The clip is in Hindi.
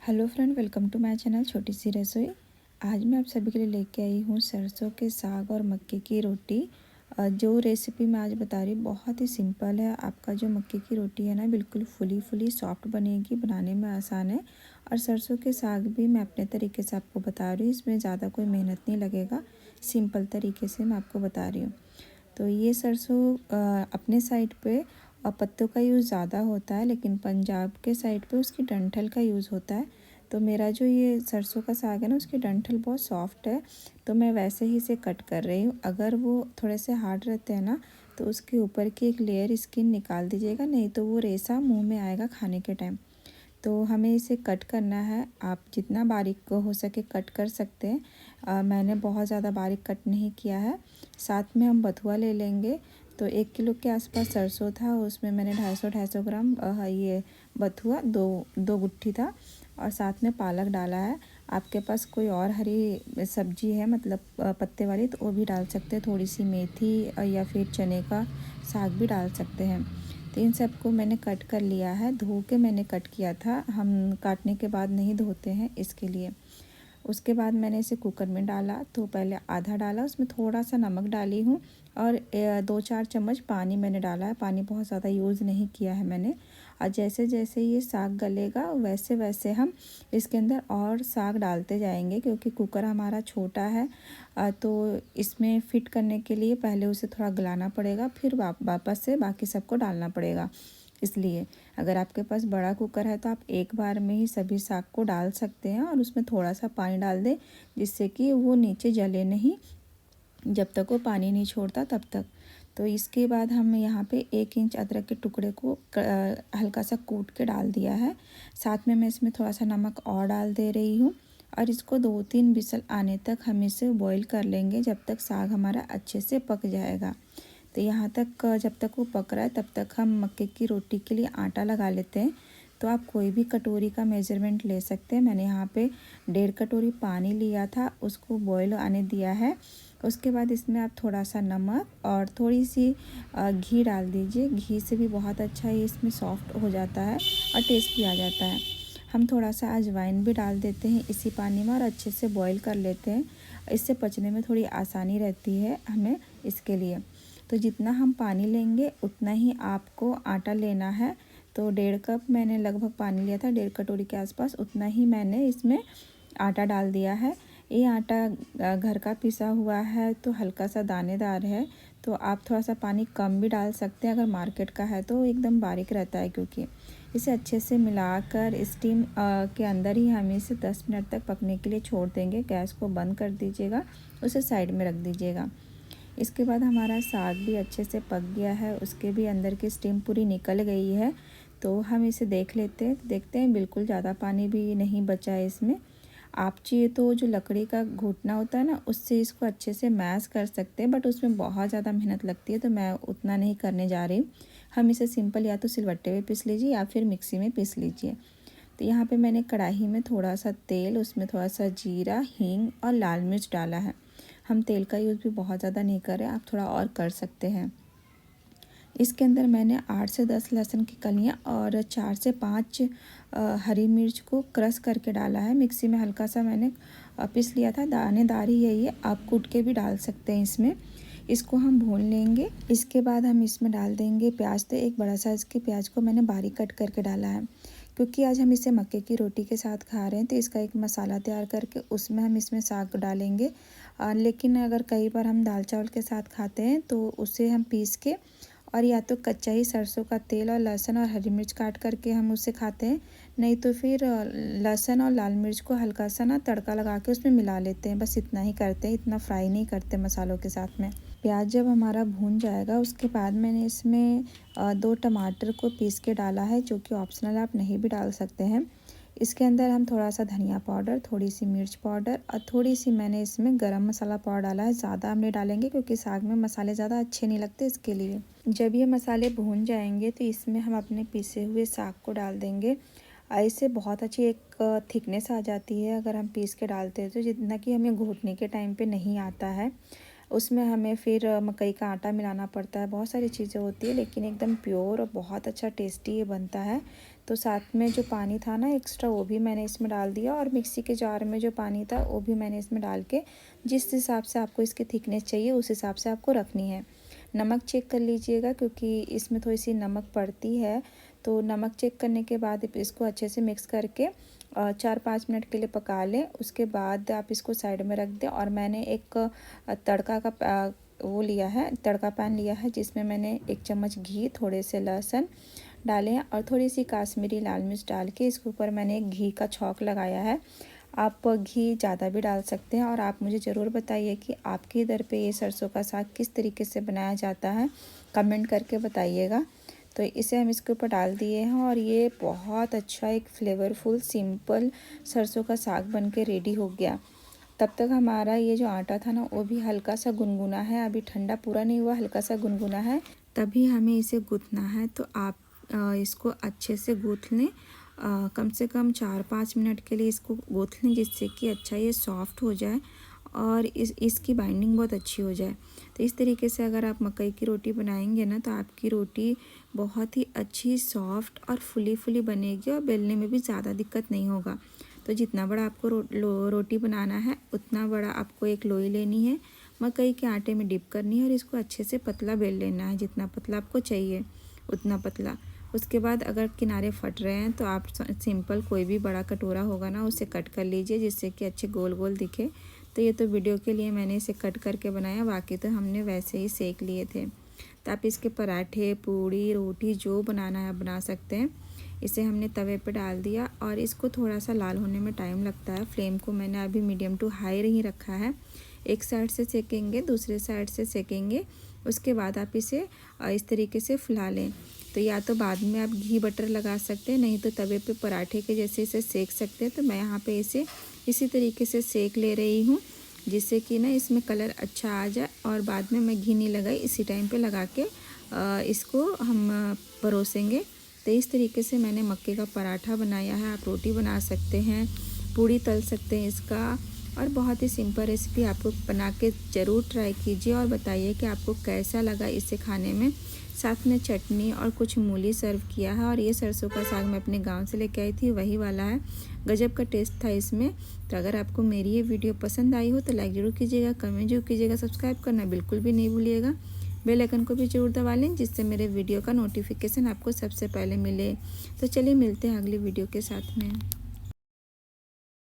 Hello friend, welcome to my channel Chhoti Si रसोई। आज मैं आप सभी के लिए लेके आई हूँ सरसों के साग और मक्के की रोटी। जो रेसिपी मैं आज बता रही हूँ बहुत ही सिंपल है। आपका जो मक्के की रोटी है ना, बिल्कुल फुली फुली सॉफ्ट बनेगी, बनाने में आसान है। और सरसों के साग भी मैं अपने तरीके से आपको बता रही हूँ, इसमें ज़्यादा कोई मेहनत नहीं लगेगा, सिंपल तरीके से मैं आपको बता रही हूँ। तो ये सरसों अपने साइड पे पत्तों का यूज़ ज़्यादा होता है, लेकिन पंजाब के साइड पे उसकी डंठल का यूज़ होता है। तो मेरा जो ये सरसों का साग है ना, उसकी डंठल बहुत सॉफ्ट है, तो मैं वैसे ही इसे कट कर रही हूँ। अगर वो थोड़े से हार्ड रहते हैं ना, तो उसके ऊपर की एक लेयर स्किन निकाल दीजिएगा, नहीं तो वो रेसा मुंह में आएगा खाने के टाइम। तो हमें इसे कट करना है। आप जितना बारीक हो सके कट कर सकते हैं। मैंने बहुत ज़्यादा बारीक कट नहीं किया है। साथ में हम बथुआ ले लेंगे। तो 1 किलो के आसपास सरसों था, उसमें मैंने 250 ग्राम ये बथुआ दो दो गुट्ठी था, और साथ में पालक डाला है। आपके पास कोई और हरी सब्जी है, मतलब पत्ते वाली, तो वो भी डाल सकते हैं। थोड़ी सी मेथी या फिर चने का साग भी डाल सकते हैं। तो इन सबको मैंने कट कर लिया है, धो के मैंने कट किया था। हम काटने के बाद नहीं धोते हैं इसके लिए। उसके बाद मैंने इसे कुकर में डाला। तो पहले आधा डाला, उसमें थोड़ा सा नमक डाली हूँ, और 2-4 चम्मच पानी मैंने डाला है। पानी बहुत ज़्यादा यूज़ नहीं किया है मैंने। और जैसे जैसे ये साग गलेगा वैसे वैसे हम इसके अंदर और साग डालते जाएंगे, क्योंकि कुकर हमारा छोटा है। तो इसमें फिट करने के लिए पहले उसे थोड़ा गलाना पड़ेगा, फिर वापस से बाकी सबको डालना पड़ेगा। इसलिए अगर आपके पास बड़ा कुकर है तो आप एक बार में ही सभी साग को डाल सकते हैं, और उसमें थोड़ा सा पानी डाल दें, जिससे कि वो नीचे जले नहीं, जब तक वो पानी नहीं छोड़ता तब तक। तो इसके बाद हम यहाँ पे 1 इंच अदरक के टुकड़े को हल्का सा कूट के डाल दिया है। साथ में मैं इसमें थोड़ा सा नमक और डाल दे रही हूँ, और इसको 2-3 विसल आने तक हम इसे बॉईल कर लेंगे, जब तक साग हमारा अच्छे से पक जाएगा। तो यहाँ तक जब तक वो पक रहा है, तब तक हम मक्के की रोटी के लिए आटा लगा लेते हैं। तो आप कोई भी कटोरी का मेजरमेंट ले सकते हैं। मैंने यहाँ पे 1.5 कटोरी पानी लिया था, उसको बॉईल आने दिया है। उसके बाद इसमें आप थोड़ा सा नमक और थोड़ी सी घी डाल दीजिए। घी से भी बहुत अच्छा ये इसमें सॉफ्ट हो जाता है और टेस्ट भी आ जाता है। हम थोड़ा सा अजवाइन भी डाल देते हैं इसी पानी में, और अच्छे से बॉईल कर लेते हैं। इससे पचने में थोड़ी आसानी रहती है हमें, इसके लिए। तो जितना हम पानी लेंगे उतना ही आपको आटा लेना है। तो 1.5 कप मैंने लगभग पानी लिया था, 1.5 कटोरी के आसपास, उतना ही मैंने इसमें आटा डाल दिया है। ये आटा घर का पिसा हुआ है, तो हल्का सा दानेदार है। तो आप थोड़ा सा पानी कम भी डाल सकते हैं। अगर मार्केट का है तो एकदम बारीक रहता है। क्योंकि इसे अच्छे से मिलाकर स्टीम के अंदर ही हम इसे 10 मिनट तक पकने के लिए छोड़ देंगे। गैस को बंद कर दीजिएगा, उसे साइड में रख दीजिएगा। इसके बाद हमारा साग भी अच्छे से पक गया है, उसके भी अंदर की स्टीम पूरी निकल गई है। तो हम इसे देखते हैं बिल्कुल ज़्यादा पानी भी नहीं बचा है इसमें। आप चाहिए तो जो लकड़ी का घुटना होता है ना, उससे इसको अच्छे से मैश कर सकते हैं, बट उसमें बहुत ज़्यादा मेहनत लगती है, तो मैं उतना नहीं करने जा रही हूँ। हम इसे सिंपल या तो सिलबट्टे में पीस लीजिए या फिर मिक्सी में पीस लीजिए। तो यहाँ पे मैंने कढ़ाई में थोड़ा सा तेल, उसमें थोड़ा सा जीरा, हींग और लाल मिर्च डाला है। हम तेल का यूज़ भी बहुत ज़्यादा नहीं कर रहे, आप थोड़ा और कर सकते हैं। इसके अंदर मैंने 8 से 10 लहसुन की कलियाँ और 4 से 5 हरी मिर्च को क्रश करके डाला है। मिक्सी में हल्का सा मैंने पीस लिया था, दानेदार ही है ये, आप कूट के भी डाल सकते हैं इसमें। इसको हम भून लेंगे। इसके बाद हम इसमें डाल देंगे प्याज। तो एक बड़ा साइज़ की प्याज को मैंने बारीक कट करके डाला है, क्योंकि आज हम इसे मक्के की रोटी के साथ खा रहे हैं। तो इसका एक मसाला तैयार करके उसमें हम इसमें साग डालेंगे। लेकिन अगर कई बार हम दाल चावल के साथ खाते हैं तो उसे हम पीस के, और या तो कच्चा ही सरसों का तेल और लहसुन और हरी मिर्च काट करके हम उसे खाते हैं, नहीं तो फिर लहसुन और लाल मिर्च को हल्का सा ना तड़का लगा के उसमें मिला लेते हैं। बस इतना ही करते हैं, इतना फ्राई नहीं करते मसालों के साथ में। प्याज जब हमारा भून जाएगा, उसके बाद मैंने इसमें 2 टमाटर को पीस के डाला है, जो कि ऑप्शनल, आप नहीं भी डाल सकते हैं। इसके अंदर हम थोड़ा सा धनिया पाउडर, थोड़ी सी मिर्च पाउडर और थोड़ी सी मैंने इसमें गरम मसाला पाउडर डाला है। ज़्यादा हम नहीं डालेंगे, क्योंकि साग में मसाले ज़्यादा अच्छे नहीं लगते, इसके लिए। जब ये मसाले भून जाएंगे तो इसमें हम अपने पीसे हुए साग को डाल देंगे। इससे बहुत अच्छी एक थिकनेस आ जाती है अगर हम पीस के डालते हैं तो, जितना कि हमें घोटने के टाइम पे नहीं आता है। उसमें हमें फिर मकई का आटा मिलाना पड़ता है, बहुत सारी चीज़ें होती है, लेकिन एकदम प्योर और बहुत अच्छा टेस्टी ये बनता है। तो साथ में जो पानी था ना एक्स्ट्रा, वो भी मैंने इसमें डाल दिया, और मिक्सी के जार में जो पानी था वो भी मैंने इसमें डाल के जिस हिसाब से आपको इसकी थिकनेस चाहिए उस हिसाब से आपको रखनी है। नमक चेक कर लीजिएगा, क्योंकि इसमें थोड़ी सी नमक पड़ती है। तो नमक चेक करने के बाद इसको अच्छे से मिक्स करके 4-5 मिनट के लिए पका लें। उसके बाद आप इसको साइड में रख दें। और मैंने एक तड़का का वो लिया है, तड़का पैन लिया है, जिसमें मैंने 1 चम्मच घी, थोड़े से लहसुन डाले हैं और थोड़ी सी काश्मीरी लाल मिर्च डाल के इसके ऊपर मैंने एक घी का छौंक लगाया है। आप घी ज़्यादा भी डाल सकते हैं। और आप मुझे ज़रूर बताइए कि आपके इधर पे ये सरसों का साग किस तरीके से बनाया जाता है, कमेंट करके बताइएगा। तो इसे हम इसके ऊपर डाल दिए हैं और ये बहुत अच्छा एक फ्लेवरफुल सिंपल सरसों का साग बन के रेडी हो गया। तब तक हमारा ये जो आटा था ना वो भी हल्का सा गुनगुना है, अभी ठंडा पूरा नहीं हुआ, हल्का सा गुनगुना है, तभी हमें इसे गूँथना है। तो आप इसको अच्छे से गूँथ लें, कम से कम 4-5 मिनट के लिए इसको गूँथ लें, जिससे कि अच्छा ये सॉफ्ट हो जाए और इसकी बाइंडिंग बहुत अच्छी हो जाए। तो इस तरीके से अगर आप मकई की रोटी बनाएंगे ना तो आपकी रोटी बहुत ही अच्छी सॉफ्ट और फुली फुली बनेगी और बेलने में भी ज़्यादा दिक्कत नहीं होगा। तो जितना बड़ा आपको रोटी बनाना है उतना बड़ा आपको एक लोई लेनी है, मकई के आटे में डिप करनी है और इसको अच्छे से पतला बेल लेना है, जितना पतला आपको चाहिए उतना पतला। उसके बाद अगर किनारे फट रहे हैं तो आप सिंपल कोई भी बड़ा कटोरा होगा ना उसे कट कर लीजिए, जिससे कि अच्छे गोल गोल दिखे। तो ये तो वीडियो के लिए मैंने इसे कट करके बनाया, बाकी तो हमने वैसे ही सेक लिए थे। तो आप इसके पराठे, पूड़ी, रोटी जो बनाना है बना सकते हैं। इसे हमने तवे पे डाल दिया और इसको थोड़ा सा लाल होने में टाइम लगता है। फ्लेम को मैंने अभी मीडियम टू हाई ही रखा है। एक साइड से सेकेंगे, दूसरे साइड से सेकेंगे, उसके बाद आप इसे इस तरीके से फुला लें। तो या तो बाद में आप घी बटर लगा सकते हैं, नहीं तो तवे पे पराठे के जैसे इसे सेक सकते हैं। तो मैं यहाँ पे इसे इसी तरीके से सेक ले रही हूँ, जिससे कि ना इसमें कलर अच्छा आ जाए। और बाद में मैं घी नहीं लगाई, इसी टाइम पे लगा के इसको हम परोसेंगे। तो इस तरीके से मैंने मक्के का पराठा बनाया है। आप रोटी बना सकते हैं, पूड़ी तल सकते हैं इसका, और बहुत ही सिंपल रेसिपी आपको बना के ज़रूर ट्राई कीजिए और बताइए कि आपको कैसा लगा इसे खाने में। साथ में चटनी और कुछ मूली सर्व किया है। और ये सरसों का साग मैं अपने गांव से लेके आई थी, वही वाला है, गजब का टेस्ट था इसमें। तो अगर आपको मेरी ये वीडियो पसंद आई हो तो लाइक ज़रूर कीजिएगा, कमेंट जरूर कीजिएगा, सब्सक्राइब करना बिल्कुल भी नहीं भूलिएगा। बेल आइकन को भी जरूर दबा लें, जिससे मेरे वीडियो का नोटिफिकेशन आपको सबसे पहले मिले। तो चलिए मिलते हैं अगली वीडियो के साथ में।